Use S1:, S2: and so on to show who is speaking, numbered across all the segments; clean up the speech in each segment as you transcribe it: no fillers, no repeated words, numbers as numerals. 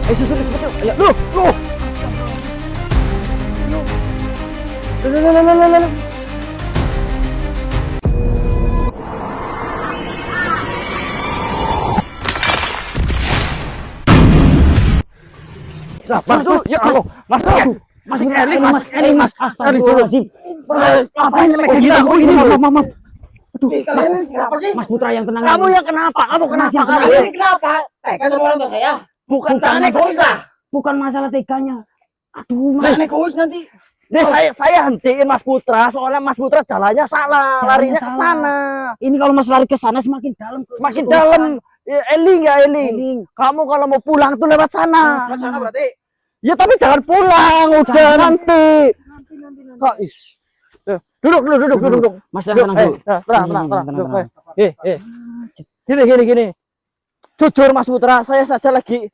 S1: Ayo susul cepet yuk. Ayo, lu. Lu. Sabar dulu. Ya Allah, Mas. Masih Eling, Mas. Astagfirullahaladzim. Ngapain megang aku ini? Maaf. Aduh,
S2: Kenapa sih?
S1: Mas Putra yang tenang.
S2: Kamu yang kenapa? Kamu kenapa? Ini kenapa? Tega sama orang tua saya.
S1: Bukan
S2: Jangan egois lah.
S1: Bukan masalah teganya. Aduh, Mas.
S2: Jangan egois nanti.
S3: Nih saya hentiin Mas Putra, soalnya Mas Putra jalannya salah, larinya ke sana.
S1: Ini kalau Mas lari ke sana semakin dalam.
S3: Semakin dalam. Ya, Eling. Kamu kalau mau pulang tuh lewat sana.
S2: Lewat sana berarti.
S3: Ya tapi jangan pulang, udah nanti. Kok is. Duduk.
S1: Mas tenang dulu.
S3: Tenang. Gini. Jujur Mas Putra, saya saja lagi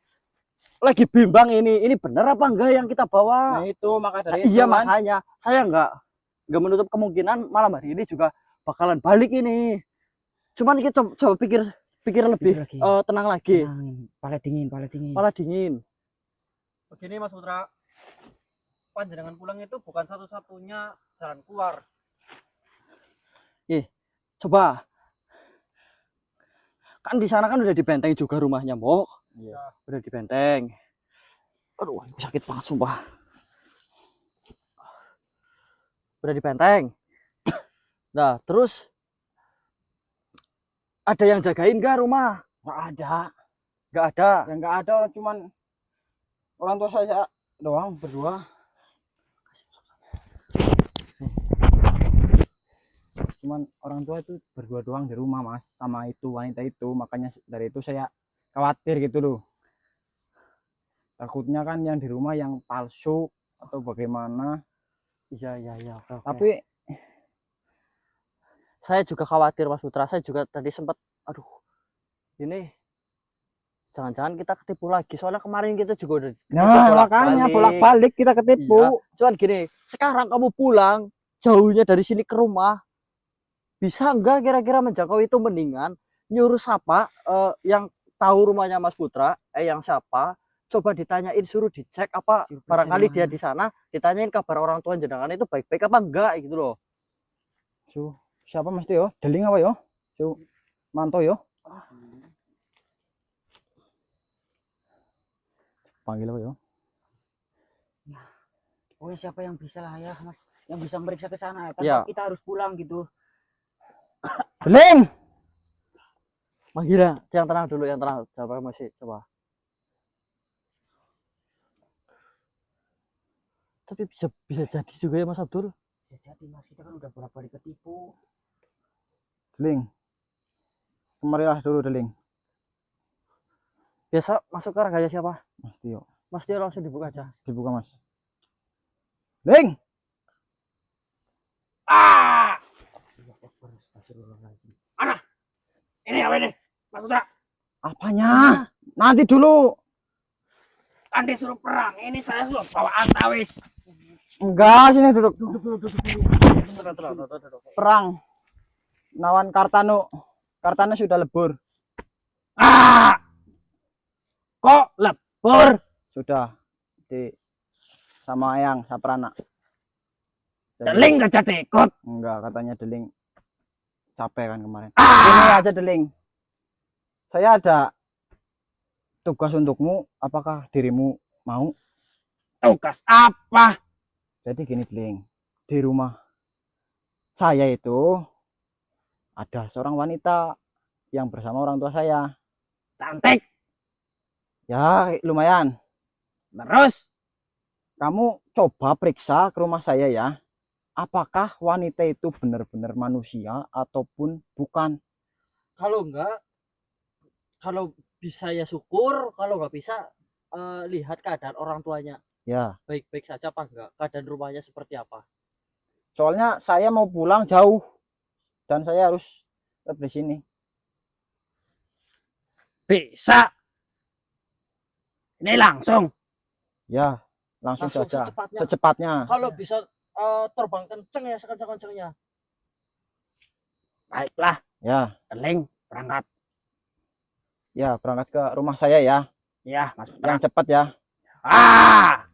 S3: bimbang ini benar apa enggak yang kita bawa.
S2: Nah itu maka dari itu
S3: Iya
S2: kan.
S3: makanya saya enggak menutup kemungkinan malam hari ini juga bakalan balik ini. Cuman kita coba pikir lebih
S1: lagi.
S3: tenang lagi.
S1: Pala dingin.
S3: Malah dingin.
S4: Begini Mas Putra, panjenengan pulang itu bukan satu-satunya jalan keluar.
S3: Coba. Kan di sana kan udah dibenteng juga rumahnya, Mbok.
S4: Iya.
S3: Udah dibenteng. Aduh, ini sakit banget sumpah. Udah dibenteng. Nah, terus ada yang jagain gak rumah?
S2: Nggak ada.
S3: Gak ada.
S2: Yang nggak ada orang cuman orang tua saya doang berdua. Cuman orang tua itu berdua doang di rumah Mas sama itu wanita itu, makanya dari itu saya khawatir gitu loh. Takutnya kan yang di rumah yang palsu atau bagaimana.
S3: Iya. Oke.
S2: Tapi
S3: Saya juga khawatir Mas Putra. Saya juga tadi sempat ini jangan-jangan kita ketipu lagi. Soalnya kemarin kita juga udah
S2: makanya bolak-balik kita ketipu.
S3: Iya. Cuman gini, sekarang kamu pulang jauhnya dari sini ke rumah, bisa enggak kira-kira menjangkau itu mendingan nyuruh siapa yang tahu rumahnya Mas Putra, yang siapa, coba ditanyain, suruh dicek apa barangkali dia di sana, ditanyain kabar orang tua jenengan itu baik-baik apa enggak gitu loh.
S2: Siapa Mas Tio? Deling apa yo? Manto yo? Panggil apa yo?
S1: Oh, siapa yang bisa lah ya, Mas? Yang bisa meriksa ke sana kan
S3: Ya.
S1: kita harus pulang gitu.
S2: Deling!
S3: Manggilnya yang tenang dulu, yang tenang. Coba masih coba. Tapi bisa jadi juga ya Mas Abdul.
S1: Ya jadi Mas, kita kan udah bolak-balik ketipu.
S2: Deling. Kemarilah dulu Deling.
S3: Biasa masuk ke raganya siapa?
S2: Mas Tio.
S3: Mas dia langsung dibuka aja.
S2: Dibuka Mas. Deling!
S4: Ini apa ini? Mas Putra,
S2: Apanya? Nanti dulu.
S4: kan disuruh perang. Ini saya sudah bawa antawis.
S2: Enggak, sini duduk. Perang. Nawan Kartano. Kartano sudah lebur.
S4: Kok lebur?
S2: Sudah. Di sama Ayang Saprana.
S4: Deling gak jadi ikut.
S2: Enggak, katanya Deling capek kan kemarin. Ini aja Deling. Saya ada tugas untukmu. Apakah dirimu mau?
S4: Tugas apa?
S2: Jadi gini Deling. Di rumah saya itu ada seorang wanita yang bersama orang tua saya.
S4: Cantik.
S2: Ya, lumayan.
S4: Terus?
S2: Kamu coba periksa ke rumah saya ya. Apakah wanita itu benar-benar manusia ataupun bukan?
S3: Kalau enggak, kalau bisa ya syukur, kalau nggak bisa lihat keadaan orang tuanya
S2: Ya,
S3: baik-baik saja apa enggak, keadaan rumahnya seperti apa.
S2: soalnya saya mau pulang jauh dan saya harus tetap di sini.
S4: Bisa. Ini langsung.
S2: Ya, langsung saja. Secepatnya.
S3: Kalau bisa terbang kenceng ya, sekencang-kencangnya.
S4: Baiklah.
S2: Ya,
S4: Deling berangkat.
S2: ya berangkat ke rumah saya ya.
S1: Ya, Mas Putra.
S2: Yang cepat ya.
S1: Ah!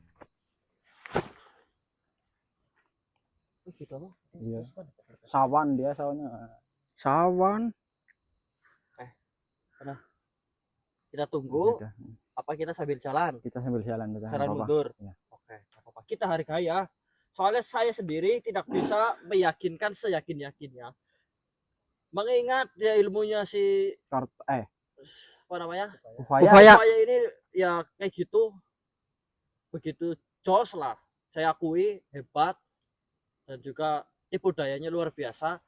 S3: Gitu apa?
S2: Iya. Sawan dia soalnya.
S1: Sawan.
S3: Kita tunggu.
S2: Udah,
S3: Apa kita sambil jalan?
S2: kita sambil jalan udah.
S3: Jalan
S2: nggak apa-apa.
S3: mundur.
S2: Iya.
S3: Oke, nggak apa-apa. Kita hargai ya. Soalnya saya sendiri tidak bisa meyakinkan seyakin-yakinnya. Mengingat ya ilmunya si apa namanya?
S2: Ufaya.
S1: Ufaya.
S3: Saya ini ya kayak gitu. Begitu jos lah. Saya akui hebat dan juga tipu dayanya luar biasa.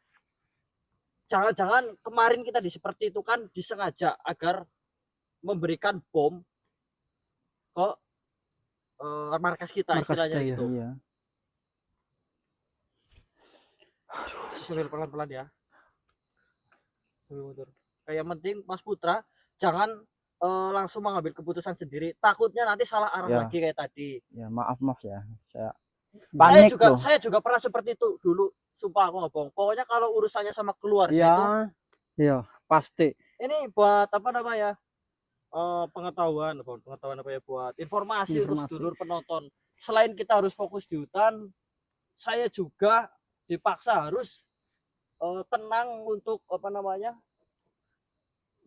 S3: Jangan-jangan kemarin kita seperti itu kan disengaja agar memberikan bom ke markas kita
S1: Markas
S3: istilahnya
S1: kita,
S3: itu.
S2: Iya.
S3: Sambil pelan-pelan ya. Mundur. Kayak penting Mas Putra jangan langsung mengambil keputusan sendiri. Takutnya nanti salah arah
S2: Ya.
S3: lagi kayak tadi.
S2: Ya maaf ya. Saya
S3: Saya
S2: panik
S3: juga
S2: loh.
S3: saya juga pernah seperti itu dulu. Sumpah aku nggak bohong. Pokoknya kalau urusannya sama keluarga
S2: Iya.
S3: itu
S1: Iya, pasti.
S3: ini buat apa namanya? Pengetahuan apa ya, buat informasi untuk
S1: Informasi.
S3: sedulur penonton. Selain kita harus fokus di hutan, saya juga dipaksa harus tenang untuk apa namanya?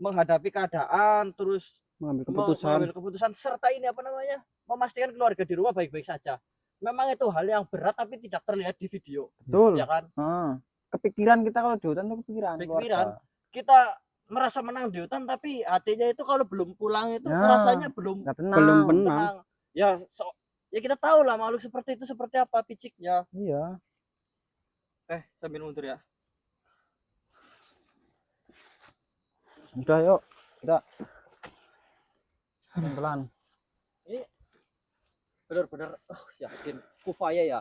S3: Menghadapi keadaan, terus
S1: Mengambil
S3: mengambil keputusan serta ini apa namanya? Memastikan keluarga di rumah baik-baik saja. Memang itu hal yang berat tapi tidak terlihat di video,
S2: Betul.
S3: ya kan?
S2: Kepikiran kita kalau di hutan tuh kepikiran.
S3: Kepikiran.
S2: keluarga.
S3: Kita merasa menang di hutan tapi hatinya itu kalau belum pulang itu
S2: Ya.
S3: rasanya belum
S2: Nggak tenang.
S1: Belum tenang.
S3: tenang. Ya, ya kita tahu lah makhluk seperti itu seperti apa piciknya.
S2: Iya.
S3: Sambil mundur ya.
S2: Udah yuk. Kita pelan.
S3: Benar-benar yakin Kufaya ya.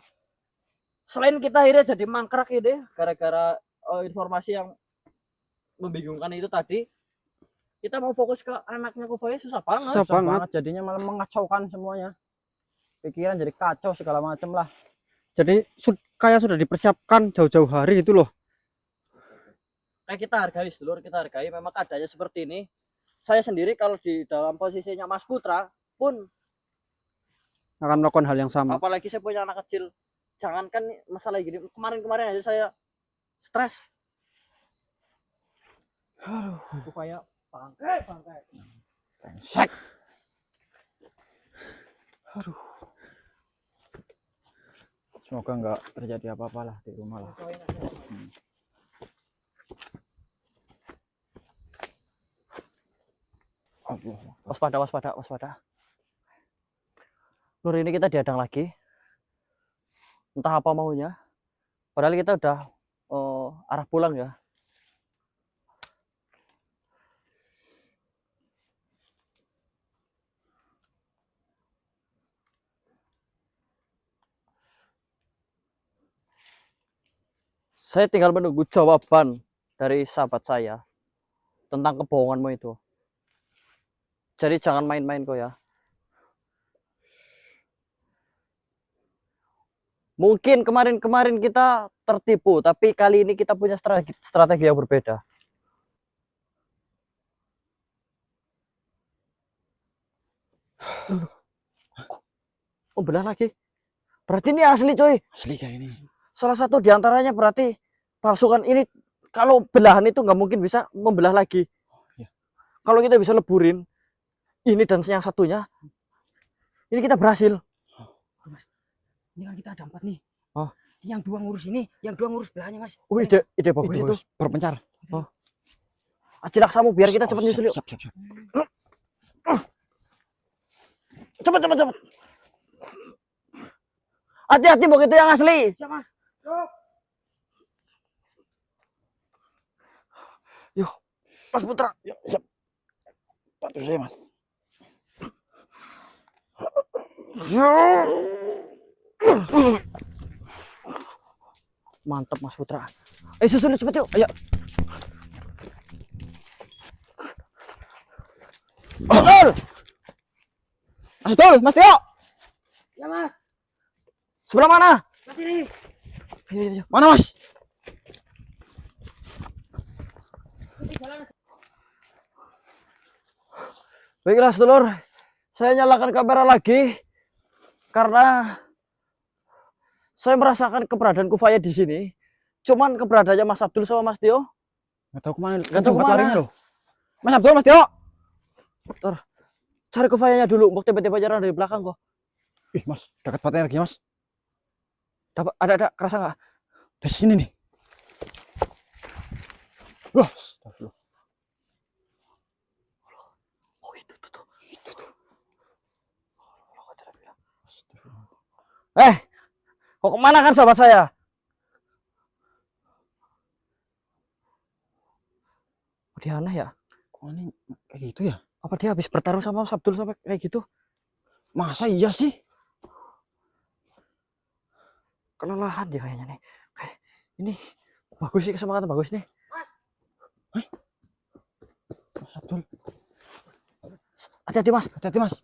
S3: Selain kita akhirnya jadi mangkrak ini gara-gara informasi yang membingungkan itu tadi, kita mau fokus ke anaknya Kufaya susah banget.
S1: Susah
S2: Susah
S1: banget.
S2: banget. Jadinya malah mengacaukan semuanya. Pikiran jadi kacau segala macam lah.
S1: Jadi kayak sudah dipersiapkan jauh-jauh hari gitu loh.
S3: Kayak kita hargai sedulur, kita hargai memang keadaannya seperti ini. Saya sendiri kalau di dalam posisinya Mas Putra pun,
S1: Akan melakukan hal yang sama.
S3: apalagi saya punya anak kecil, jangankan masalah gini, kemarin aja saya stres. Supaya bangkai.
S2: Sek. Semoga nggak terjadi apa-apa lah di rumah lah.
S3: Waspada. Nur, ini kita dihadang lagi. Entah apa maunya. Padahal kita udah arah pulang ya. Saya tinggal menunggu jawaban dari sahabat saya tentang kebohonganmu itu. Jadi jangan main-main kok ya. Mungkin kemarin kita tertipu, tapi kali ini kita punya strategi yang berbeda. Oh, belah lagi. Berarti ini asli, coy.
S1: Asli kayak ini.
S3: Salah satu diantaranya berarti palsukan ini. Kalau belahan itu nggak mungkin bisa membelah lagi.
S1: Iya.
S3: Kalau kita bisa leburin ini dan yang satunya, ini kita berhasil.
S5: Ini kan kita ada 4 nih.
S3: Oh.
S5: Yang 2 ngurus ini, yang 2 ngurus belahnya, Mas.
S3: Oh, ide bagus itu.
S1: Berpencar.
S3: Acilak kamu biar kita cepat nyusul yuk.
S1: Siap.
S3: Cepat. Hati-hati begitu yang asli.
S5: Siap, Mas.
S3: Yuk, Mas Putra.
S1: Siap. Bantu saya, Mas.
S3: Mantap Mas Putra. Ayo susul cepet yuk. Ayo. Betul, Mas Tio.
S5: Ya, Mas.
S3: Sebelah mana?
S5: Ke sini.
S3: Ayo. Mana, Mas? Baiklah, sedulur. Saya nyalakan kamera lagi karena saya merasakan keberadaan Kufaya di sini. Cuman keberadaannya Mas Abdul sama Mas Tio
S2: Nggak tahu kemana.
S3: nggak tahu
S2: tempat
S3: kemana.
S2: larinya loh. Mas Abdul, Mas Tio.
S3: Cari Kufayanya dulu, mau tiba-tiba jalan dari belakang kok.
S2: Ih, Mas, dekat tempat energi, Mas.
S3: Dapat ada kerasa nggak?
S2: Di sini nih. Wah, astagfirullah.
S3: Oh itu tuh. Kok kemana kan sahabat saya? Oh, dia aneh ya?
S2: Kok ini kayak gitu ya?
S3: Apa dia habis bertarung sama Mas Abdul sampai kayak gitu?
S2: Masa iya sih?
S3: Kelelahan dia kayaknya nih. Kayak ini bagus sih, kesempatan bagus nih.
S2: Mas Abdul.
S3: Hati-hati Mas.
S2: Hati-hati, Mas.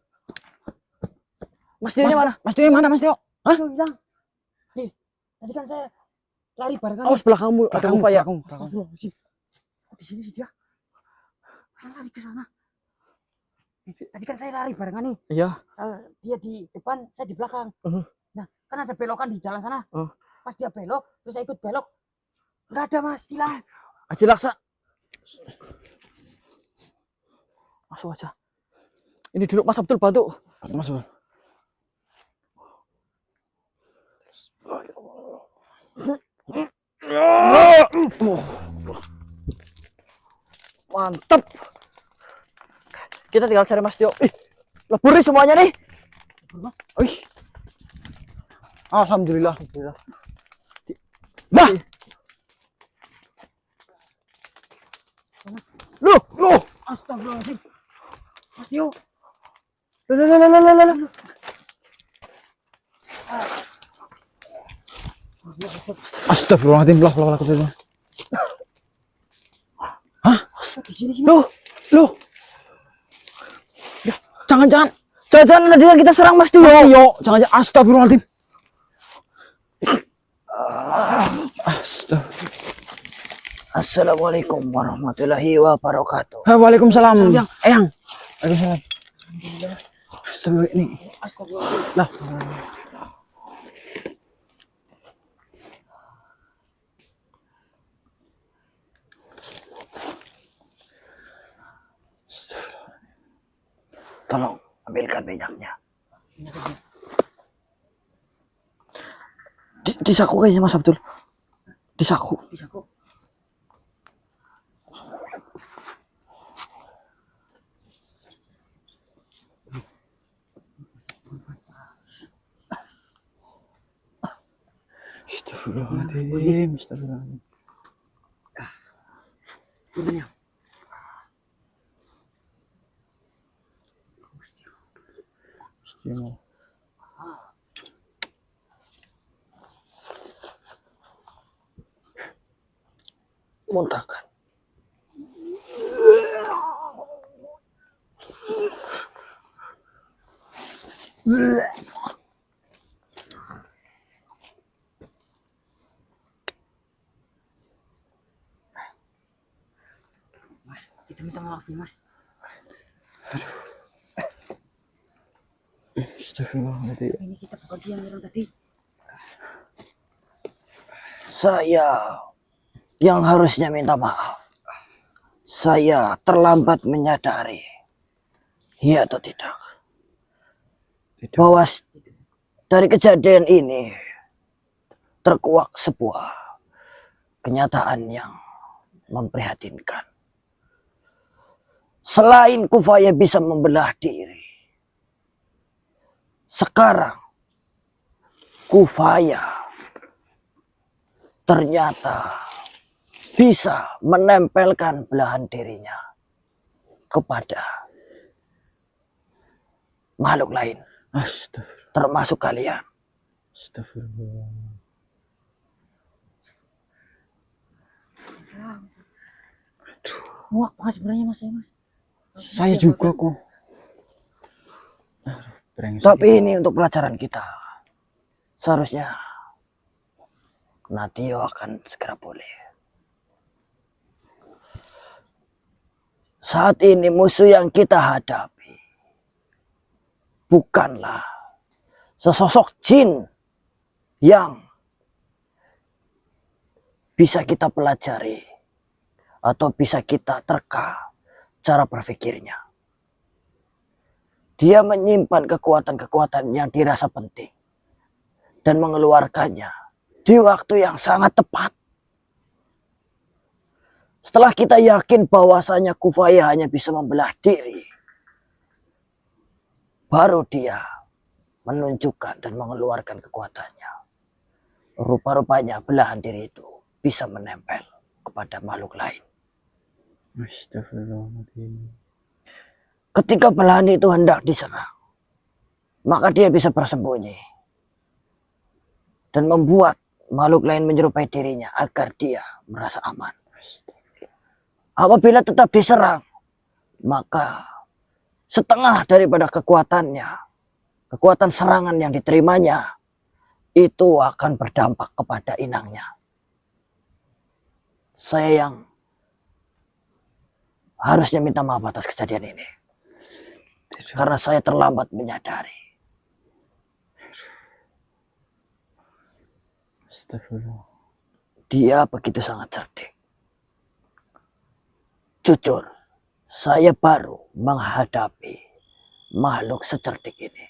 S3: Mas Tio mana?
S2: Mas Tio mana, Mas Tio? Hah?
S5: Aduh, hilang. Nih, tadi kan saya lari barengan.
S3: Oh, sebelah kamu ada Kufaya.
S5: Astagfirullahaladzim. Kok di sini sih dia? Saya lari ke sana. Tadi kan saya lari barengan nih.
S3: Iya.
S5: Dia di depan, saya di belakang. Nah, kan ada belokan di jalan sana.
S3: Uh.
S5: Pas dia belok, terus saya ikut belok. Nggak ada Mas, hilang.
S3: Aji Laksa. Masuk aja. Ini dulu Mas Abdul bantu.
S2: Mas Abdul.
S3: Mantap. Kita tinggal cari Mas Tio. Ih, lebur nih semuanya nih.
S2: Wih. Alhamdulillah.
S3: Nah. Loh.
S5: Astagfirullahaladzim. Mas Tio.
S3: Loh.
S2: Astagfirullahaladzim. Lah.
S5: Di sini sih.
S3: Loh. Jangan-jangan ada yang kita serang Mas Tio.
S2: Jangan astagfirullahaladzim.
S3: Assalamualaikum warahmatullahi wabarakatuh.
S2: Waalaikumsalam.
S3: Eyang.
S2: Waalaikumsalam. Astagfirullah ini.
S5: Astagfirullahaladzim.
S2: Lah.
S3: Tolong ambilkan minyaknya. Di saku kayaknya Mas Abdul. Di saku.
S5: Bisa kok.
S2: Astagfirullahaladzim. Astagfirullahaladzim.
S5: Gimana?
S2: Astagfirullah.
S3: Muntahkan.
S5: Mas, kita minta maaf nih Mas.
S2: Astagfirullahaladzim.
S5: Ini kita bukan sih yang nyerang tadi.
S3: Saya yang harusnya minta maaf. Saya terlambat menyadari, iya atau tidak, bahwa dari kejadian ini terkuak sebuah kenyataan yang memprihatinkan. Selain Kufaya bisa membelah diri, sekarang Kufaya ternyata bisa menempelkan belahan dirinya kepada makhluk lain,
S2: Astagfirullah.
S3: termasuk kalian.
S2: Astagfirullah.
S5: Muak banget sebenarnya Mas ya Mas.
S2: Saya juga kok. Brengsek.
S3: Tapi ini untuk pelajaran kita. Seharusnya Natio akan segera pulih. Saat ini musuh yang kita hadapi
S5: bukanlah sesosok jin yang bisa kita pelajari atau bisa kita terka cara berpikirnya. Dia menyimpan kekuatan-kekuatan yang dirasa penting dan mengeluarkannya di waktu yang sangat tepat. Setelah kita yakin bahwasanya Kufaya hanya bisa membelah diri, baru dia menunjukkan dan mengeluarkan kekuatannya. Rupa-rupanya belahan diri itu bisa menempel kepada makhluk lain.
S2: Astagfirullahaladzim.
S5: Ketika belahan itu hendak diserang, maka dia bisa bersembunyi dan membuat makhluk lain menyerupai dirinya agar dia merasa aman. Apabila tetap diserang, maka setengah daripada kekuatannya, kekuatan serangan yang diterimanya, itu akan berdampak kepada inangnya. Saya yang harusnya minta maaf atas kejadian ini. Karena saya terlambat menyadari.
S2: Astagfirullah.
S5: Dia begitu sangat cerdik. Jujur, saya baru menghadapi makhluk secerdik ini.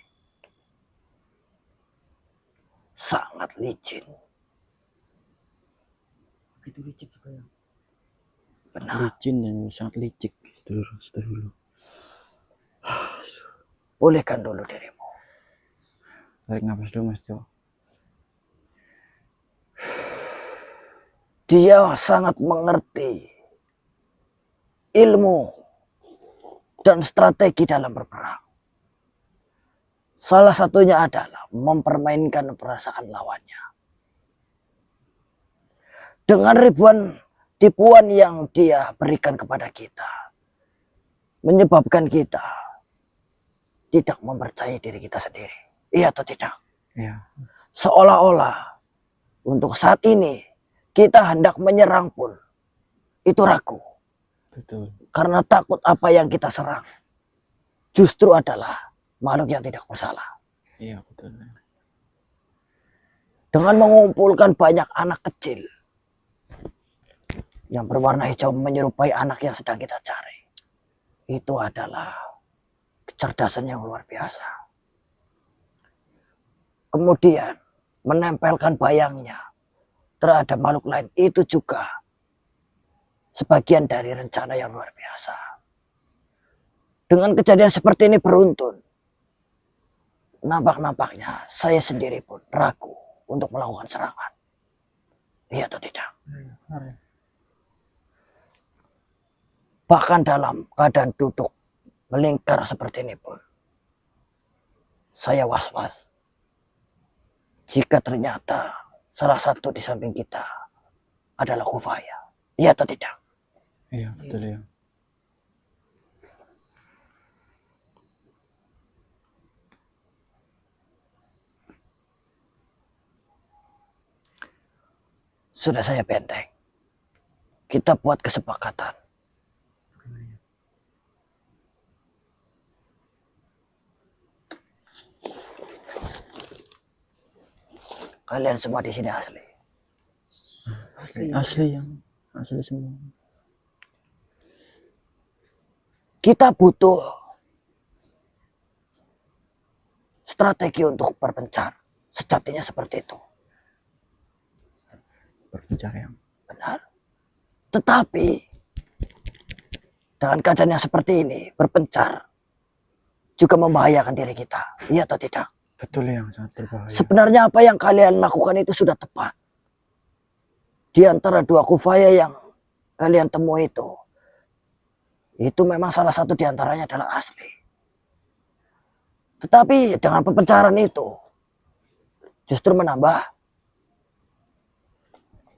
S5: Sangat licin.
S3: Itu licik juga ya.
S5: Benar.
S2: Licin dan sangat licik. Astagfirullah.
S5: Pulihkan dulu dirimu.
S2: Tarik nafas dulu Mas Jo.
S5: Dia sangat mengerti ilmu dan strategi dalam berperang. Salah satunya adalah mempermainkan perasaan lawannya. Dengan ribuan tipuan yang dia berikan kepada kita, menyebabkan kita tidak mempercayai diri kita sendiri. Iya atau tidak?
S2: Iya.
S5: Seolah-olah untuk saat ini kita hendak menyerang pun itu ragu.
S2: Betul.
S5: Karena takut apa yang kita serang justru adalah makhluk yang tidak bersalah.
S2: Iya betul.
S5: Dengan mengumpulkan banyak anak kecil yang berwarna hijau menyerupai anak yang sedang kita cari, itu adalah kecerdasan yang luar biasa. Kemudian menempelkan bayangnya terhadap makhluk lain, itu juga sebagian dari rencana yang luar biasa. Dengan kejadian seperti ini beruntun, nampak-nampaknya saya sendiri pun ragu untuk melakukan serangan. Iya atau tidak? Bahkan dalam keadaan duduk melingkar seperti ini pun, saya was-was jika ternyata salah satu di samping kita adalah Kufaya. Iya atau tidak?
S2: Iya betul ya.
S5: Sudah saya benteng. Kita buat kesepakatan. Kalian semua di sini asli.
S2: Asli yang asli semua.
S5: Kita butuh strategi untuk berpencar. Sejatinya seperti itu.
S2: Berpencar yang
S5: Benar. Tetapi dengan keadaan yang seperti ini, berpencar juga membahayakan diri kita. Iya atau tidak?
S2: betul yang sangat berbahaya.
S5: Sebenarnya apa yang kalian lakukan itu sudah tepat. Di antara dua Kufaya yang kalian temui itu memang salah satu di antaranya adalah asli. Tetapi dengan perpencaran itu justru menambah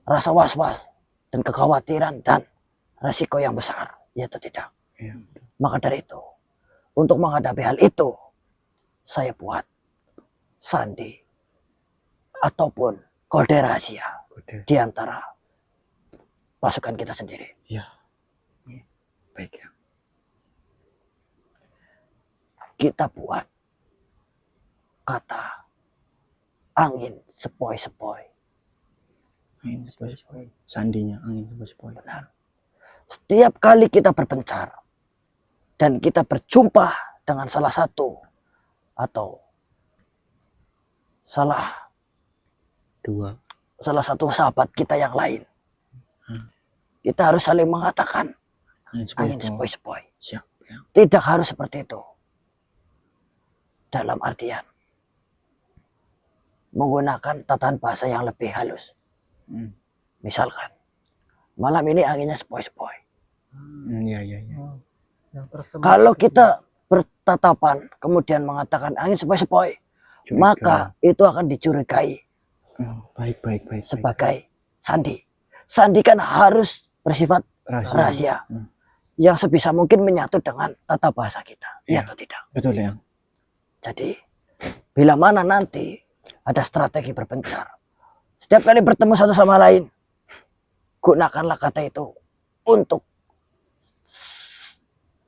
S5: rasa was-was dan kekhawatiran dan resiko yang besar. Ya atau tidak?
S2: Iya.
S5: Maka dari itu, untuk menghadapi hal itu, saya buat sandi ataupun kode rahasia
S2: Kode.
S5: di antara pasukan kita sendiri.
S2: Iya. Baik ya.
S5: Kita buat kata angin sepoi-sepoi.
S2: Angin sepoi-sepoi. Sandinya angin sepoi-sepoi.
S5: Benar. Setiap kali kita berpencar dan kita berjumpa dengan salah satu atau salah satu sahabat kita yang lain, kita harus saling mengatakan angin sepoi-sepoi.
S2: Siap, ya.
S5: Tidak harus seperti itu. Dalam artian menggunakan tatanan bahasa yang lebih halus. Misalkan, malam ini anginnya sepoi-sepoi.
S2: Iya.
S4: Yang tersebut
S5: Kalau kita bertatapan kemudian mengatakan angin sepoi-sepoi, maka itu akan dicurigai
S2: Baik.
S5: sebagai sandi. Sandi kan harus bersifat rahasia. Yang sebisa mungkin menyatu dengan tata bahasa kita. Iya atau tidak?
S2: Betul, ya.
S5: Jadi, bila mana nanti ada strategi berpencar, setiap kali bertemu satu sama lain, gunakanlah kata itu untuk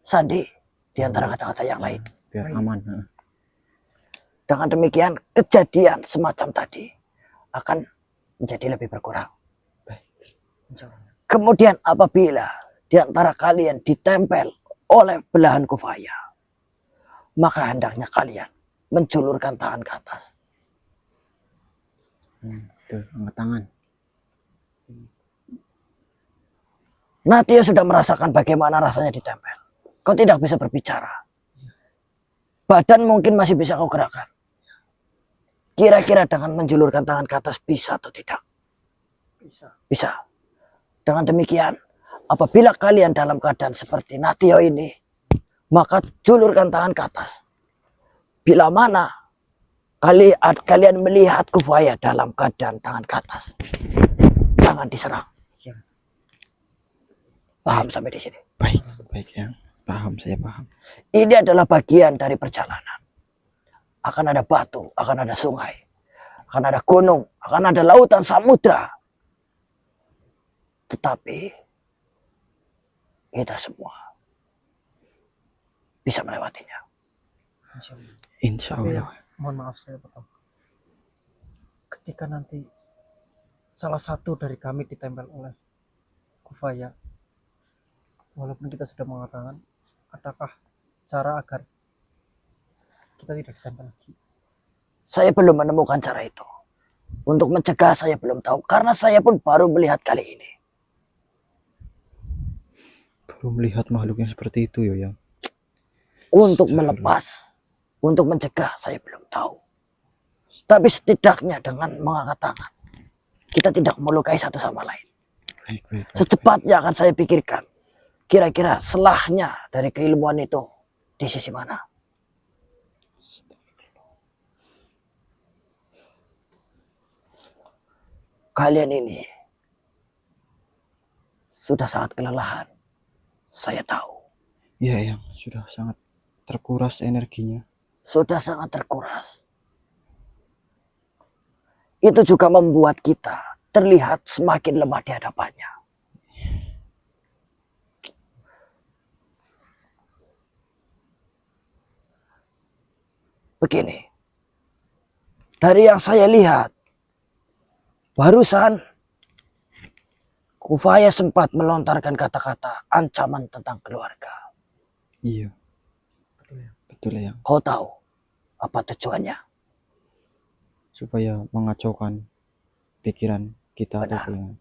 S5: sandi di antara kata-kata yang lain.
S2: Biar aman.
S5: Dengan demikian, kejadian semacam tadi akan menjadi lebih berkurang. Kemudian apabila di antara kalian ditempel oleh belahan kufaya, maka hendaknya kalian menjulurkan tangan ke atas.
S2: Tuh, angkat tangan.
S5: Natio sudah merasakan bagaimana rasanya ditempel. Kau tidak bisa berbicara. Badan mungkin masih bisa kau gerakkan. Kira-kira dengan menjulurkan tangan ke atas bisa atau tidak? Bisa. Dengan demikian, apabila kalian dalam keadaan seperti Natio ini, maka julurkan tangan ke atas. Bila mana kalian melihat kufaya dalam keadaan tangan ke atas, jangan diserang. Paham sampai di sini?
S2: Baik, ya. Paham, saya paham.
S5: Ini adalah bagian dari perjalanan. Akan ada batu, akan ada sungai, akan ada gunung, akan ada lautan, samudra. Tetapi kita semua bisa melewatinya.
S2: Insya
S4: Tapi
S2: Allah.
S4: mohon maaf saya potong. Ketika nanti salah satu dari kami ditempel oleh kufaya, walaupun kita sudah mengatakan, adakah cara agar kita tidak ditempel lagi?
S5: Saya belum menemukan cara itu. Untuk mencegah saya belum tahu, karena saya pun baru melihat kali ini.
S2: Belum melihat makhluk yang seperti itu, ya.
S5: Untuk melepas, untuk mencegah saya belum tahu. Tapi setidaknya dengan mengangkat tangan, kita tidak melukai satu sama lain.
S2: Baik.
S5: Secepatnya akan saya pikirkan, kira-kira selahnya dari keilmuan itu di sisi mana. Kalian ini sudah sangat kelelahan, saya tahu.
S2: Iya, yang sudah sangat terkuras energinya.
S5: Sudah sangat terkuras. Itu juga membuat kita terlihat semakin lemah di hadapannya. Begini, dari yang saya lihat, barusan Kufaya sempat melontarkan kata-kata ancaman tentang keluarga.
S2: Iya. Betul, ya.
S5: Kau tahu apa tujuannya?
S2: Supaya mengacaukan pikiran kita.
S5: Benar.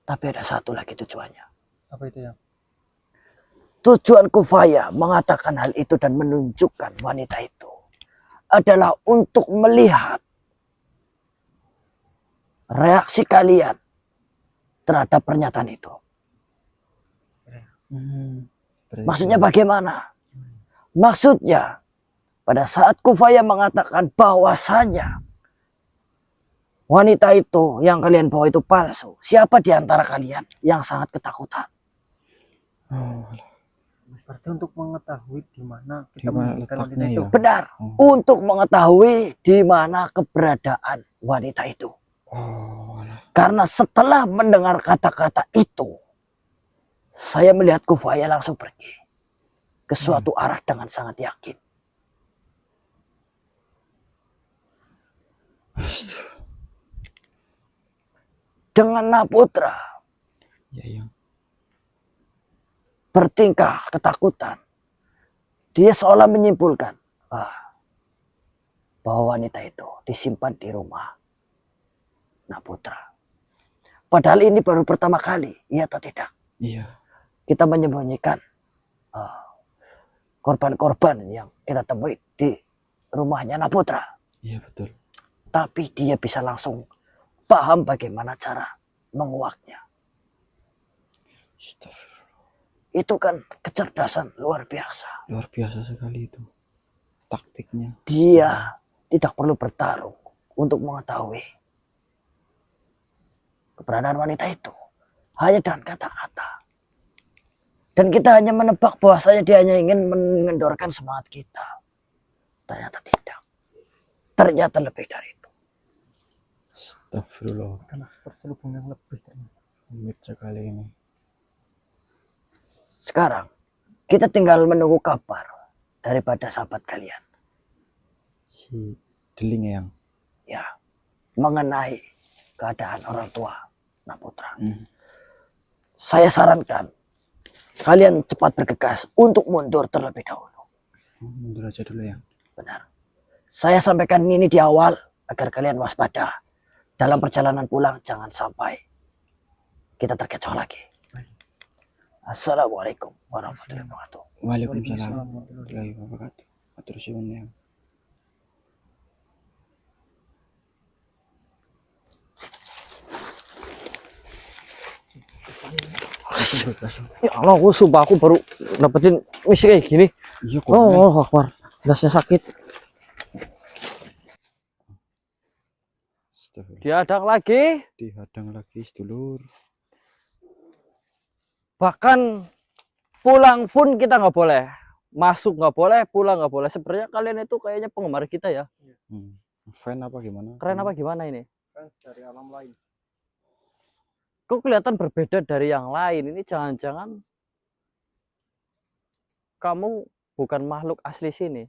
S5: Tapi ada satu lagi tujuannya.
S4: Apa itu ya?
S5: Tujuan Kufaya mengatakan hal itu dan menunjukkan wanita itu adalah untuk melihat reaksi kalian terhadap pernyataan itu. Maksudnya bagaimana? Maksudnya pada saat Kufaya mengatakan bahwasanya wanita itu yang kalian bawa itu palsu, siapa di antara kalian yang sangat ketakutan?
S4: Berarti untuk mengetahui di mana kita
S2: Di mana
S4: menempelkan
S2: letaknya,
S4: wanita itu.
S2: ya?
S5: Benar, untuk mengetahui di mana keberadaan wanita itu. Karena setelah mendengar kata-kata itu, saya melihat Kufaya langsung pergi ke suatu arah dengan sangat yakin. dengan Naputra
S2: Ya,
S5: bertingkah ketakutan, dia seolah menyimpulkan bahwa wanita itu disimpan di rumah Naputra. Padahal ini baru pertama kali, iya atau tidak?
S2: Iya.
S5: Kita menyembunyikan korban-korban yang kita temui di rumahnya Naputra.
S2: Iya, betul.
S5: Tapi dia bisa langsung paham bagaimana cara menguaknya. Itu kan kecerdasan luar biasa.
S2: Luar biasa sekali itu taktiknya.
S5: Dia tidak perlu bertarung untuk mengetahui keberadaan wanita itu. Hanya dengan kata-kata. Dan kita hanya menebak bahwasanya dia hanya ingin mengendorkan semangat kita. Ternyata tidak. Ternyata lebih dari itu.
S2: Astagfirullah.
S4: Karena terselubung yang lebih ternyata.
S2: Rumit sekali ini.
S5: Sekarang kita tinggal menunggu kabar daripada sahabat kalian.
S2: Si Deling yang.
S5: Ya, mengenai keadaan orang tua Naputra. Saya sarankan kalian cepat bergegas untuk mundur terlebih dahulu.
S2: Mundur aja dulu ya.
S5: Benar. Saya sampaikan ini di awal agar kalian waspada. Dalam perjalanan pulang jangan sampai kita terkecoh lagi. Assalamualaikum warahmatullahi wabarakatuh.
S2: Waalaikumsalam warahmatullahi wabarakatuh. Atur suwun yang.
S3: Ya Allah, aku sumpah aku baru dapetin misi kayak gini.
S2: Iya kok.
S3: Oh, Akbar. Dasnya sakit.
S2: Astagfirullah.
S3: Dihadang lagi.
S2: Dihadang lagi sedulur.
S3: Bahkan pulang pun kita nggak boleh. Masuk nggak boleh, pulang nggak boleh. Sebenarnya kalian itu kayaknya penggemar kita ya.
S2: Fan apa gimana?
S3: Keren apa gimana ini?
S4: Fans dari alam lain.
S3: Kok kelihatan berbeda dari yang lain? Ini jangan-jangan kamu bukan makhluk asli sini.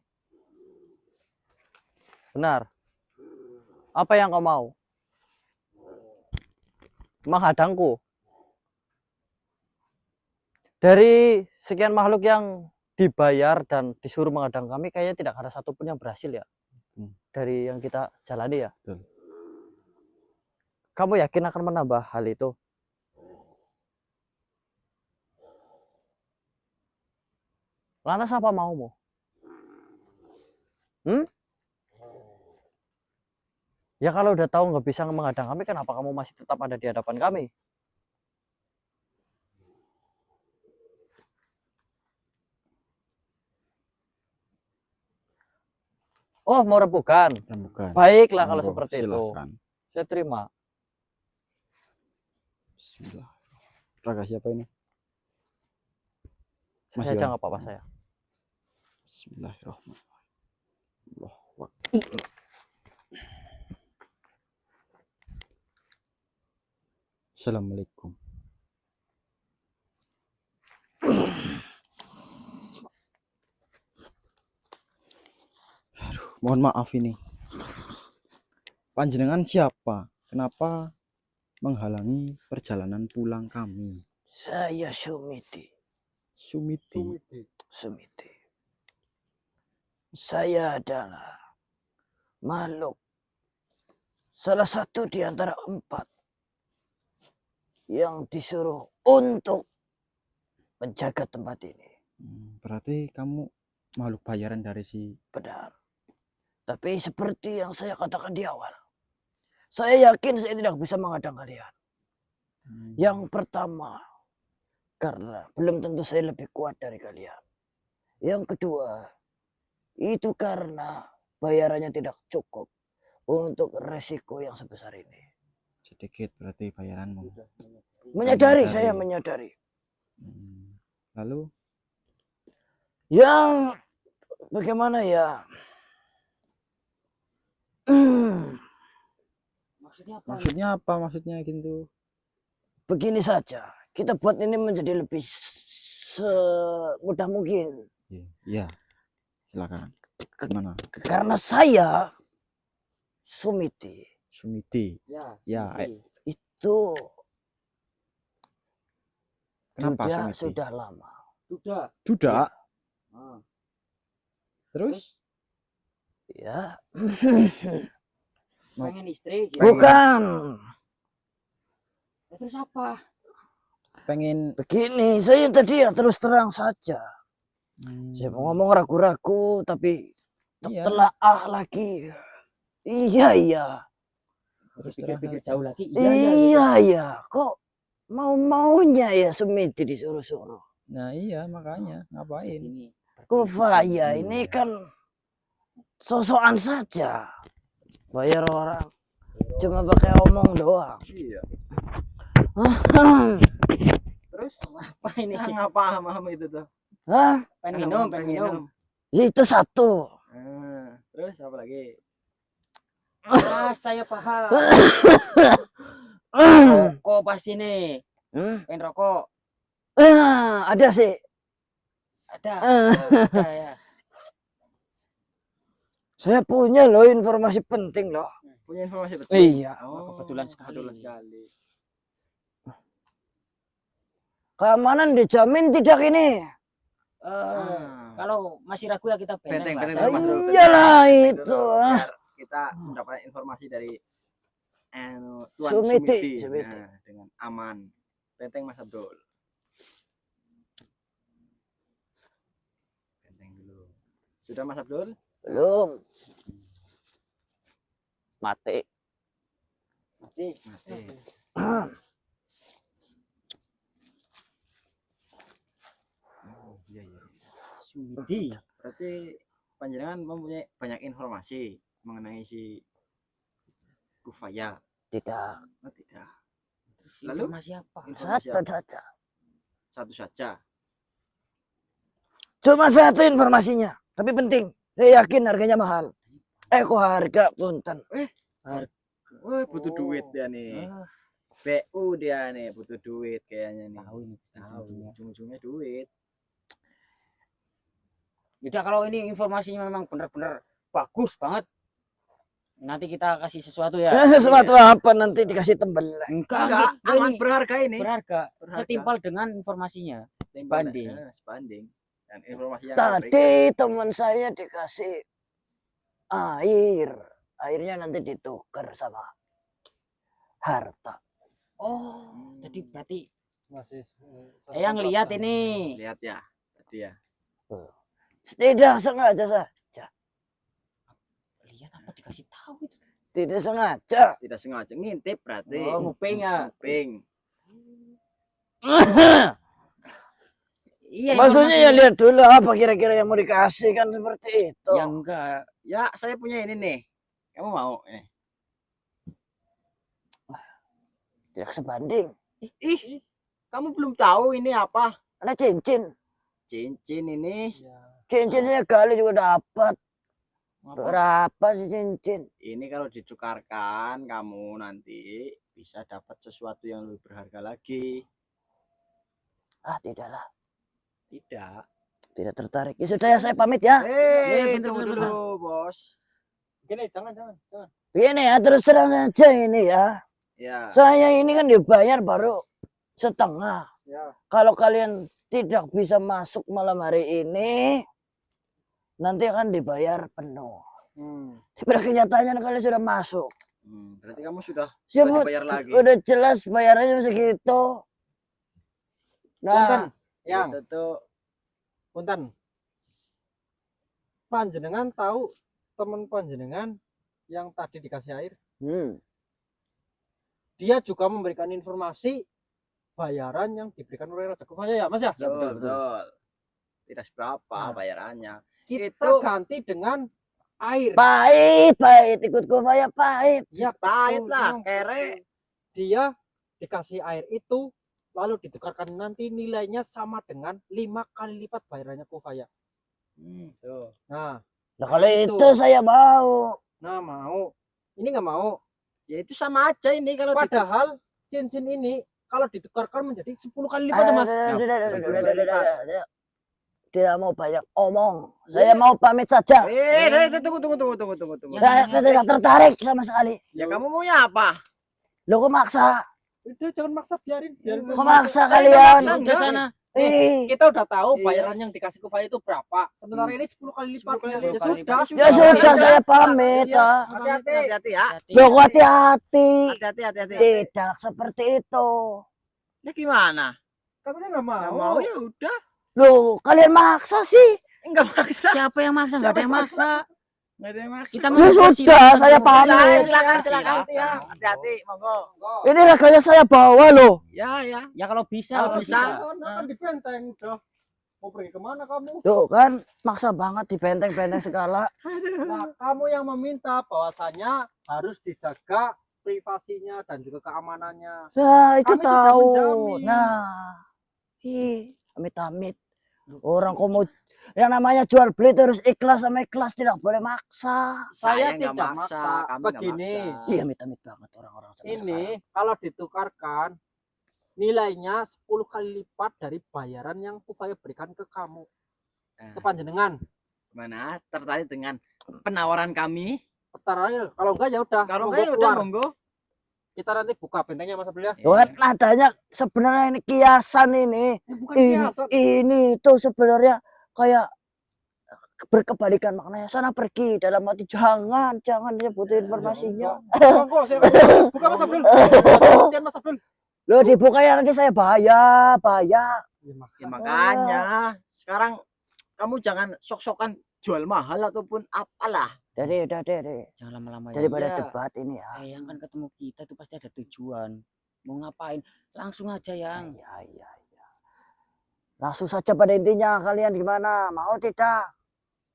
S3: Benar. Apa yang kau mau? Menghadangku. Dari sekian makhluk yang dibayar dan disuruh menghadang kami, kayaknya tidak ada satupun yang berhasil ya. Dari yang kita jalani ya.
S2: Betul.
S3: Kamu yakin akan menambah hal itu? Lantas apa maumu? Ya kalau udah tahu nggak bisa menghadang kami, kenapa kamu masih tetap ada di hadapan kami? Oh, mau rembukan?
S2: Bukan.
S3: Baiklah kalau
S2: Monggo,
S3: seperti
S2: silakan.
S3: itu. Saya terima.
S2: Bismillah. Raga siapa ini? Mas
S3: Saya aja
S2: Iwan.
S3: nggak apa-apa saya.
S2: Bismillahirrahmanirrahim. Allahu Akbar. Assalamualaikum. Aduh, mohon maaf ini. Panjenengan siapa? Kenapa menghalangi perjalanan pulang kami?
S5: Saya Sumiti.
S2: Sumiti.
S5: Saya adalah makhluk salah satu di antara 4 yang disuruh untuk menjaga tempat ini.
S2: Berarti kamu makhluk bayaran dari si.
S5: Benar. Tapi seperti yang saya katakan di awal, saya yakin saya tidak bisa menghadang kalian. Yang pertama, karena belum tentu saya lebih kuat dari kalian. Yang kedua, itu karena bayarannya tidak cukup untuk resiko yang sebesar ini.
S2: Sedikit berarti bayaranmu.
S5: Menyadari, saya menyadari.
S2: Lalu?
S5: Yang bagaimana ya?
S2: Maksudnya apa? Maksudnya gitu.
S5: Begini saja, kita buat ini menjadi lebih semudah mungkin.
S2: Iya, silakan. Gimana?
S5: Karena saya Sumiti
S2: Sumiti.
S3: Ya.
S2: Ya,
S5: Itu
S2: kenapa
S5: sudah
S2: Sumiti?
S5: sudah lama.
S3: Sudah.
S2: Duda.
S3: Ah.
S2: Terus?
S5: Ya,
S3: Pengen istri gitu.
S5: bukan.
S3: Ya, terus apa?
S2: Pengen
S5: Begini, saya tadi ya terus terang saja. Saya mau ngomong ragu-ragu, tapi
S2: Iya.
S5: telaah lagi. Iya.
S2: Terus
S3: Pikir-pikir
S2: terang
S3: jauh lagi. Iya.
S5: Iya. Kok mau-maunya ya Sumiti disuruh-suruh?
S2: Nah iya makanya ngapain?
S3: Ini.
S5: Kufaya ini kan sosokan saja. Bayar orang. Cuma pakai omong doang.
S2: Iya.
S5: Hah?
S2: Terus
S3: Apa ini?
S2: nggak paham itu tuh.
S3: Pengen minum.
S5: Itu satu.
S2: Terus apa lagi?
S3: Ah, saya paham. Rokok pasti nih. Pengen rokok.
S5: Ada sih.
S3: Ada. Ada ya.
S5: Saya punya loh informasi penting loh.
S2: Punya informasi betul.
S5: Iya.
S3: Oh, kebetulan sekali.
S2: sekali.
S5: Keamanan dijamin tidak ini?
S3: Kalau masih ragu ya kita benteng lah.
S2: Benteng, Mas Bro.
S5: Iyalah itu.
S2: Biar kita mendapat informasi dari Tuan
S5: Sumiti.
S2: Sumiti. Nah, dengan aman. Benteng Mas Abdul. Benteng dulu. Sudah Mas Abdul?
S5: Belum. Mati.
S2: Mati. Oh, iya.
S3: Sumiti.
S2: Berarti panjenengan mempunyai banyak informasi mengenai si Kufaya.
S5: Tidak.
S2: Oh, tidak.
S3: Terus
S2: Lalu?
S3: informasi apa?
S2: Informasi
S5: Satu
S2: apa?
S5: saja.
S2: Satu saja.
S5: Cuma satu informasinya. Tapi penting. Saya yakin harganya mahal. Kok harga punten.
S2: Wah, butuh duit dia nih. BU dia nih butuh duit kayaknya nih.
S3: Tahu ini.
S2: Tahu, ujung-ujungnya duit.
S3: Udah kalau ini informasinya memang benar-benar bagus banget. Nanti kita kasih sesuatu ya.
S5: Sesuatu apa nanti dikasih tembelan.
S2: Enggak, aman
S3: ini
S2: berharga ini.
S3: berharga.
S2: Berharga.
S3: Setimpal dengan informasinya. Sebanding.
S2: Sebanding. Dan informasi yang
S5: Tadi teman saya dikasih air. Airnya nanti ditukar sama harta.
S3: Oh, jadi berarti
S4: Masih
S3: yang lihat ini.
S2: lihat ya tadi ya.
S5: Tidak sengaja saja.
S3: Lihat apa dikasih tahu itu.
S5: Tidak sengaja.
S2: Tidak sengaja ngintip berarti.
S3: Oh, nguping ya.
S2: Nguping.
S3: Iya.
S5: Maksudnya ya
S3: informasi-
S5: lihat dulu apa kira-kira yang mau dikasih kan seperti itu.
S3: Ya enggak.
S2: Ya, saya punya ini nih. Kamu mau ini?
S5: Tidak sebanding.
S2: Ih, kamu belum tahu ini apa?
S5: Karena cincin.
S2: Cincin ini.
S5: Cincinnya kali juga dapat.
S2: Apa?
S5: Berapa sih cincin?
S2: Ini kalau ditukarkan kamu nanti bisa dapat sesuatu yang lebih berharga lagi.
S5: Tidaklah.
S2: Tidak.
S5: Tidak tertarik. Ya sudah ya saya pamit ya.
S3: bentar,
S2: Tunggu
S3: bentar,
S2: dulu, Bos.
S4: Gini, jangan.
S5: Begini ya terus terang saja ini ya.
S2: Ya.
S5: Saya ini kan dibayar baru setengah.
S4: Ya.
S5: Kalau kalian tidak bisa masuk malam hari ini, nanti akan dibayar penuh. Pada kenyataannya kalian sudah masuk.
S2: Berarti kamu sudah
S5: Ya,
S2: dibayar lagi.
S5: udah jelas bayarannya segitu. Nah,
S4: Yang
S2: Itu tuh
S4: punten. Panjenengan tahu teman panjenengan yang tadi dikasih air? Dia juga memberikan informasi bayaran yang diberikan oleh Raja Kufaya ya, Mas ya?
S3: Ya, betul, betul.
S2: betul. Tidak seberapa
S4: Nah.
S2: bayarannya.
S4: Kita
S2: Itu-
S4: ganti dengan air.
S5: pahit ikut Kufaya pahit.
S4: Ya,
S2: Pahit
S4: betul,
S2: lah,
S4: betul.
S2: kere.
S4: Dia dikasih air itu lalu ditukarkan nanti nilainya sama dengan 5 kali lipat bayarannya Kufaya.
S2: Tuh.
S4: Nah,
S5: Nah, kalau
S4: Itu.
S5: itu saya mau.
S4: mau. Ini nggak mau.
S2: Ya itu sama aja ini kalau
S4: Padahal cincin ini kalau ditukarkan menjadi 10 kali lipat ya, Mas.
S5: tidak mau banyak omong. Saya mau pamit saja.
S2: Tunggu.
S5: Saya tidak tertarik sama sekali.
S2: Ya kamu maunya apa?
S5: Lo kok maksa?
S4: Udah jangan maksa, biarin.
S5: Kok maksa kalian?
S4: Udah sana. Kita udah tahu bayaran yang dikasih Kufaya itu berapa. Sementara ini 10 kali lipatnya. Ya sudah,
S5: Ya sudah saya pamit.
S4: Ya.
S2: Hati-hati ya.
S5: Lo kok hati-hati.
S2: Hati-hati.
S5: Tidak seperti itu.
S2: Ya gimana?
S4: Katanya nggak mau.
S2: Nggak mau ya udah.
S5: Loh, kalian maksa sih.
S2: Enggak maksa.
S1: Siapa yang maksa? Enggak ada yang maksa.
S2: Enggak ada yang maksa.
S1: Kita
S5: Ya sudah, saya pamit.
S2: Silakan. Hati-hati, monggo.
S5: Ini reganya saya bawa loh.
S2: Ya.
S1: Ya kalau bisa.
S2: Kalau bisa.
S4: Kan di benteng udah. Mau pergi kemana kamu?
S5: Tuh kan, maksa banget di benteng-benteng segala.
S4: Nah, kamu yang meminta bahwasanya harus dijaga privasinya dan juga keamanannya.
S5: Nah, itu
S4: Kami sudah
S5: tahu.
S4: menjamin.
S5: Nah, amit-amit. Orang kok mau yang namanya jual beli terus ikhlas sama ikhlas, tidak boleh maksa.
S4: Saya
S2: nggak
S4: tidak maksa.
S2: kami nggak
S4: Begini.
S2: maksa.
S5: Iya, amit-amit banget orang-orang sama
S4: Ini
S5: sekarang.
S4: kalau ditukarkan nilainya 10 kali lipat dari bayaran yang Kufaya berikan ke kamu, ke panjenengan.
S2: Gimana? Tertarik dengan penawaran kami?
S4: Pertaranya kalau enggak ya udah.
S2: Kalau
S4: monggo
S2: enggak ya udah
S4: keluar.
S2: monggo.
S4: Kita nanti buka bentengnya Mas Abdul ya.
S5: Tuh kan nadanya sebenarnya ini kiasan ini.
S4: Bukan kiasan.
S5: Ini tuh sebenarnya kayak berkebalikan maknanya. Sana pergi, dalam hati jangan nyebutin informasinya.
S4: Monggo, silakan. Buka Mas Abdul. Gantian Mas Abdul.
S5: Loh, dibukanya nanti saya bahaya.
S2: Ya, makanya sekarang kamu jangan sok-sokan jual mahal ataupun apalah.
S5: Jadi udah deh.
S1: Jangan lama-lama ya.
S5: Daripada
S2: Iya.
S5: debat ini ya.
S1: Yang kan ketemu kita itu pasti ada tujuan. Mau ngapain? Langsung aja yang.
S5: Iya. Langsung saja pada intinya, kalian gimana? Mau tidak?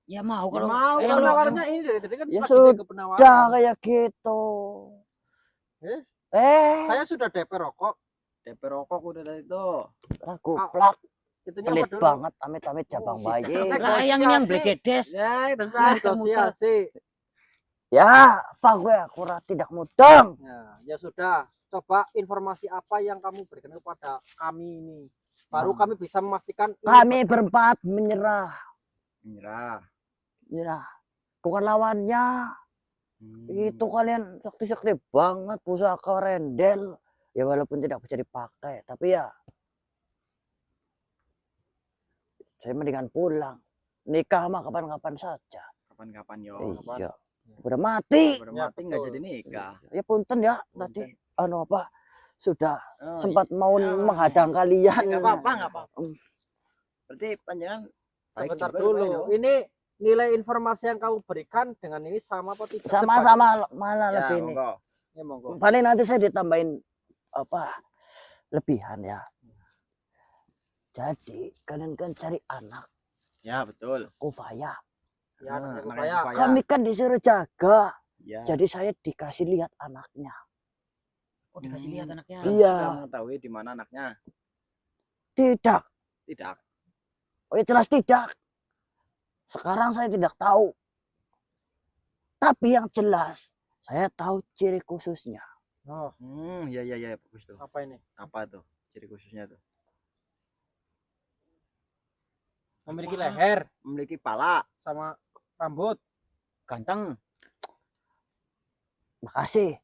S1: Ya mau kalau
S2: mau,
S4: Kalau
S2: kalau
S4: penawarannya ini dari tadi kan
S5: Ya
S4: lagi
S5: sudah.
S4: ke penawaran.
S5: Udah kayak gitu.
S4: Saya sudah DP rokok.
S2: DP rokok udah tadi tuh.
S5: Kuplak.
S4: Itunya
S5: Pelit
S4: apa dulu?
S5: banget, amit-amit cabang bayi.
S1: lah yang blegedes.
S2: Ya, itu
S4: Negosiasi.
S5: Ya, apa gue akurat tidak mudeng.
S4: Ya sudah. Coba informasi apa yang kamu berikan kepada kami ini. Baru kami bisa memastikan ini
S5: Kami berempat menyerah.
S2: Menyerah.
S5: Bukan lawannya. Itu kalian sakti-sakti banget, pusaka rendel. Ya walaupun tidak bisa dipakai, tapi ya saya mendingan pulang. Nikah mah kapan-kapan saja.
S2: Kapan-kapan yo.
S5: Iya. Udah mati.
S2: Udah
S4: Ya,
S2: mati nggak
S4: betul.
S2: jadi nikah.
S5: Ya punten ya tadi sudah
S2: Oh,
S5: sempat mau
S2: iya.
S5: menghadang kalian.
S2: Nggak apa-apa. Berarti panjangan
S4: sebentar dulu. Ini nilai informasi yang kamu berikan dengan ini sama apa tidak?
S5: Sama-sama mana
S2: Ya,
S5: lebih nih.
S2: monggo.
S4: Ya, monggo.
S5: Paling nanti saya ditambahin lebihan ya. Jadi kalian kan cari anak
S2: Ya, betul.
S5: Kufaya.
S4: Ya,
S2: Nah,
S4: anak
S2: makanya
S4: saya.
S2: Kufaya.
S5: Kami kan disuruh jaga.
S2: Ya.
S5: Jadi saya dikasih lihat anaknya.
S1: Oh dikasih lihat anaknya.
S5: Iya.
S2: Sudah mengetahui di mana anaknya?
S5: Tidak.
S2: Tidak.
S5: Oh ya jelas tidak. Sekarang saya tidak tahu. Tapi yang jelas saya tahu ciri khususnya.
S4: Oh,
S2: Ya, bagus tuh.
S4: apa ini?
S2: Apa tuh ciri khususnya tuh?
S4: Memiliki leher
S2: Memiliki pala.
S4: sama rambut.
S1: Ganteng.
S5: Makasih.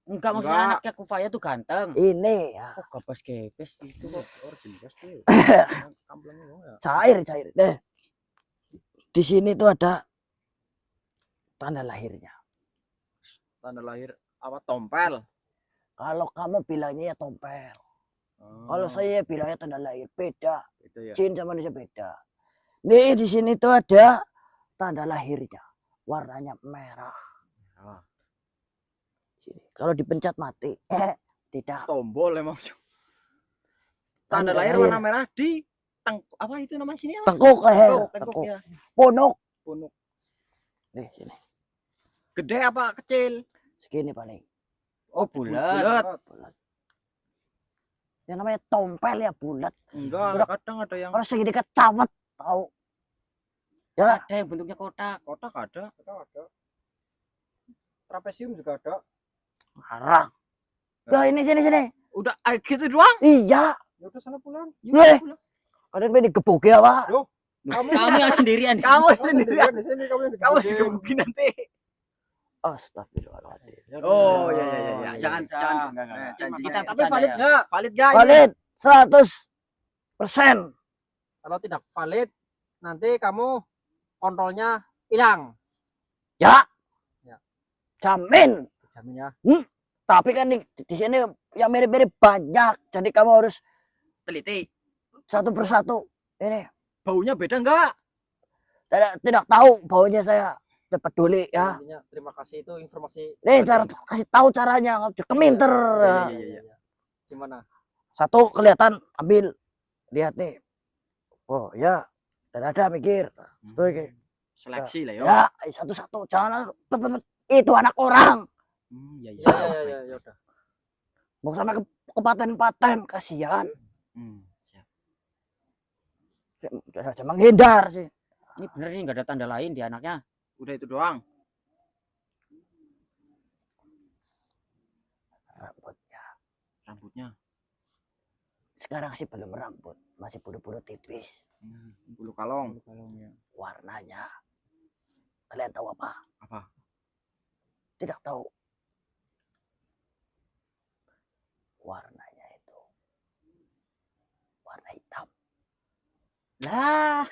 S1: Enggak maksudnya
S2: Enggak.
S1: anaknya Kufaya tuh ganteng.
S5: Ini ya.
S1: Oh gabas-gebes itu kok.
S2: Jelas tuh. Kamplengnya ya.
S5: Cair. Di sini tuh ada tanda lahirnya.
S2: Tanda lahir apa tompel?
S5: Kalau kamu bilangnya ya tompel.
S2: Oh,
S5: Kalau saya bilangnya tanda lahir beda.
S2: itu ya.
S5: Jin sama manusia beda. Nih di sini tuh ada tanda lahirnya. Warnanya merah.
S2: Ah,
S5: Sini. Kalau dipencet mati. Tidak.
S2: tombol emang. Tanda
S5: Tanda
S2: lahir
S5: lahir.
S2: warna merah di apa itu nama sini apa?
S5: Tengkuk leher.
S2: Tengkuk
S5: Tengkuk.
S2: ya.
S5: Punuk.
S2: Punuk.
S5: Nih sini.
S2: Gede apa kecil?
S5: Segini paling.
S1: Oh bulat.
S2: Bulat.
S5: Yang namanya tompel ya bulat.
S2: Enggak, kadang ada yang
S5: Kalau segini kecawet tahu. Ya,
S1: Ada yang bentuknya kotak.
S2: kotak ada.
S4: Ada. Trapesium juga ada.
S5: harang. Ya ini sini.
S2: Udah gitu doang.
S5: Iya.
S4: Ya udah sana pulang.
S2: Yuk,
S5: Eh.
S2: pulang.
S5: Kalian pengen digebuk ya, Pak?
S4: Loh,
S1: Kamu yang sendirian.
S2: Kamu sendirian.
S4: di sini, kamu yang
S2: Kamu
S4: digebukin.
S2: digebukin nanti.
S5: Astagfirullahaladzim.
S2: Oh iya. Jangan
S1: iya.
S2: enggak.
S1: Cuma
S2: Janji.
S1: kita
S4: Tapi
S1: bercanda
S4: valid
S1: ya.
S4: nggak?
S2: Valid enggak ini?
S5: Valid 100%.
S4: Kalau tidak valid, nanti kamu kontrolnya hilang.
S5: Ya.
S4: Ya.
S5: Jamin.
S4: Jamin ya.
S5: Tapi kan di sini yang mirip-mirip banyak. Jadi kamu harus
S2: Teliti.
S5: satu persatu. Ini
S2: Baunya beda enggak?
S5: tidak tahu baunya saya. Tidak peduli ya.
S4: Intinya, terima kasih itu informasi.
S5: Nih cara kasih tahu caranya. Keminter.
S2: Iya.
S4: Gimana?
S5: Satu kelihatan ambil. Lihat nih. Oh ya. Dan ada mikir. Tuh, iki.
S2: Seleksi lah yo.
S5: Ya, satu-satu. Jangan itu anak orang.
S2: Iya.
S4: Ya udah.
S5: Mau sampai ke paten-paten. Kasihan.
S2: Siap.
S5: Saya menghindar sih.
S1: Ini bener nih nggak ada tanda lain di anaknya.
S2: Udah itu doang. Rambutnya.
S5: Sekarang sih belum rambut. Masih bulu-bulu tipis.
S2: Bulu kalong.
S5: Warnanya. Kalian tahu apa?
S2: Apa?
S5: Tidak tahu. Warnanya itu. Warna hitam.
S1: Lah,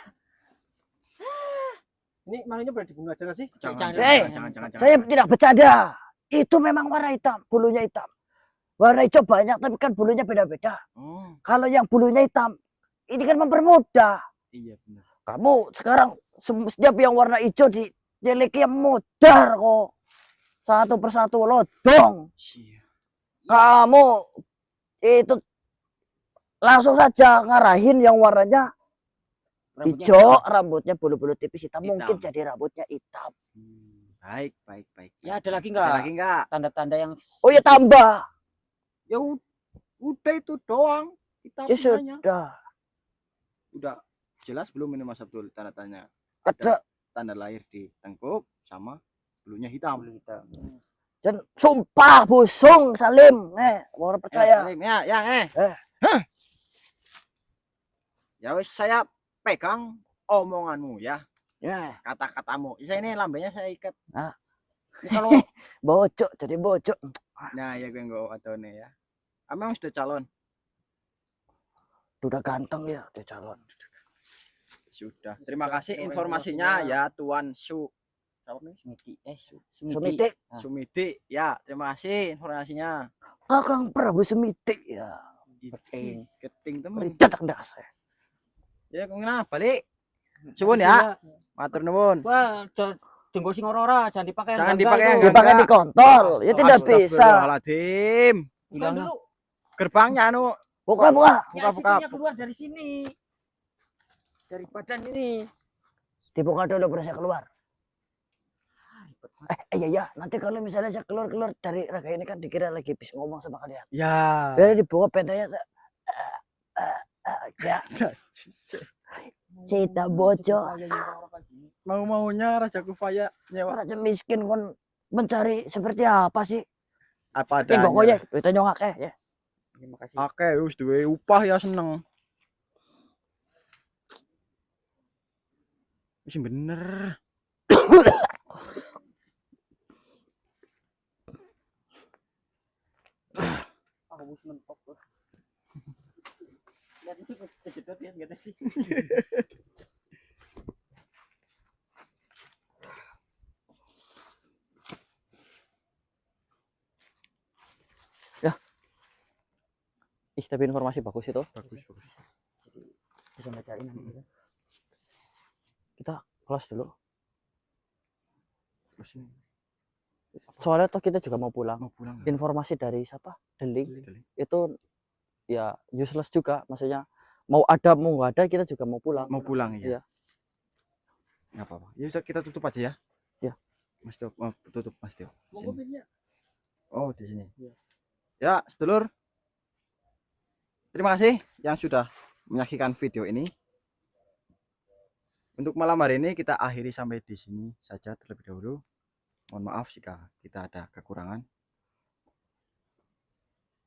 S4: Ini malingnya boleh dibunuh aja nggak sih?
S2: Jangan.
S1: Jangan.
S5: Saya tidak bercanda. Itu memang warna hitam. Bulunya hitam. Warna hijau banyak tapi kan bulunya beda-beda.
S2: Oh,
S5: Kalau yang bulunya hitam. Ini kan mempermudah.
S2: iya benar.
S5: Kamu sekarang setiap yang warna hijau dileki yang mudar kok. Satu persatu lodong.
S2: Iya.
S5: Kamu itu langsung saja ngarahin yang warnanya hijau, rambutnya bulu-bulu tipis hitam.
S2: Hitam.
S5: Mungkin jadi rambutnya hitam.
S2: Baik.
S1: Ya ada lagi
S2: Ada
S1: nggak?
S2: lagi enggak?
S1: Tanda-tanda yang
S5: Oh ya tambah.
S2: Ya udah itu doang. Kita
S5: Ya
S2: punyanya.
S5: sudah.
S2: Udah jelas belum ini Mas Abdul tanda-tanya?
S5: Ada.
S2: Tanda lahir di tengkuk sama bulunya hitam.
S5: Dan sumpah busung Salim. Orang percaya.
S2: Salim, ya.
S5: Eh.
S2: Ya wis saya pegang omonganmu ya.
S5: Ya.
S2: Kata-katamu. Saya ini lambenya saya ikat.
S5: Ah.
S2: Ini kalau
S5: Bocok jadi bocok.
S2: nah ya gue nggak atau nih ya. Emang sudah calon?
S5: Udah ganteng ya dia calon.
S2: Sudah. Terima kasih informasinya ya Tuan
S1: Sumiti.
S5: Sumiti.
S2: Sumiti. Ya, terima kasih informasinya.
S5: Kakang Prabu Sumiti ya.
S2: Keting temen.
S5: Cetak dasar.
S2: Ya, kemana balik? Suwun ya. Matur nuwun.
S1: Wah, jenggol sing ora jangan dipakai.
S2: Jangan
S1: yang
S2: dipakai
S1: gangga
S2: yang
S1: itu.
S5: Dipakai di kontol. Ya tidak bisa.
S2: Astagfirullahaladzim.
S1: Bilang dulu.
S2: Gerbangnya anu.
S5: Buka.
S2: Buka.
S1: Keluar dari sini. Dari badan ini.
S5: Dibuka dulu baru saya keluar. Iya. Nanti kalau misalnya saya keluar dari raga ini kan dikira lagi bis ngomong sama kalian.
S2: Ya.
S5: Biar dibuka pentanya. Ya. Cita bocok.
S2: Mau-maunya Raja Kufaya nyewa
S5: Raja miskin kon mencari seperti apa sih?
S2: apa
S5: Ini pokoknya
S2: adanya.
S5: kita nyongak ya.
S1: Terima kasih.
S2: Oke, wis duwe upah ya seneng. Wis bener.
S1: Aku mentok tuh. Lihat itu kejedot ya enggak sih.
S3: Tapi informasi bagus itu.
S2: Bagus.
S3: Bisa bacain nanti. Kita kelas dulu.
S2: Terus ini
S3: Soalnya toh kita juga mau pulang.
S2: mau pulang.
S3: Informasi dari siapa? Deling.
S2: Deling.
S3: Itu ya useless juga. Maksudnya mau ada mau nggak ada kita juga mau pulang.
S2: Mau pulang ya.
S3: Iya.
S2: Enggak apa-apa. Ya udah kita tutup aja ya.
S3: Ya.
S2: Mas Tio, tutup Mas Tio.
S4: Monggo
S2: Sini.
S4: pinnya.
S2: Oh, di sini.
S4: Iya.
S2: Ya, sedulur. Terima kasih yang sudah menyaksikan video ini. Untuk malam hari ini kita akhiri sampai di sini saja terlebih dahulu. Mohon maaf jika kita ada kekurangan.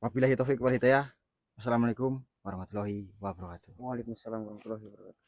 S2: Wabillahi taufik wal hidayah. Wassalamualaikum warahmatullahi wabarakatuh.
S1: Waalaikumsalam warahmatullahi wabarakatuh.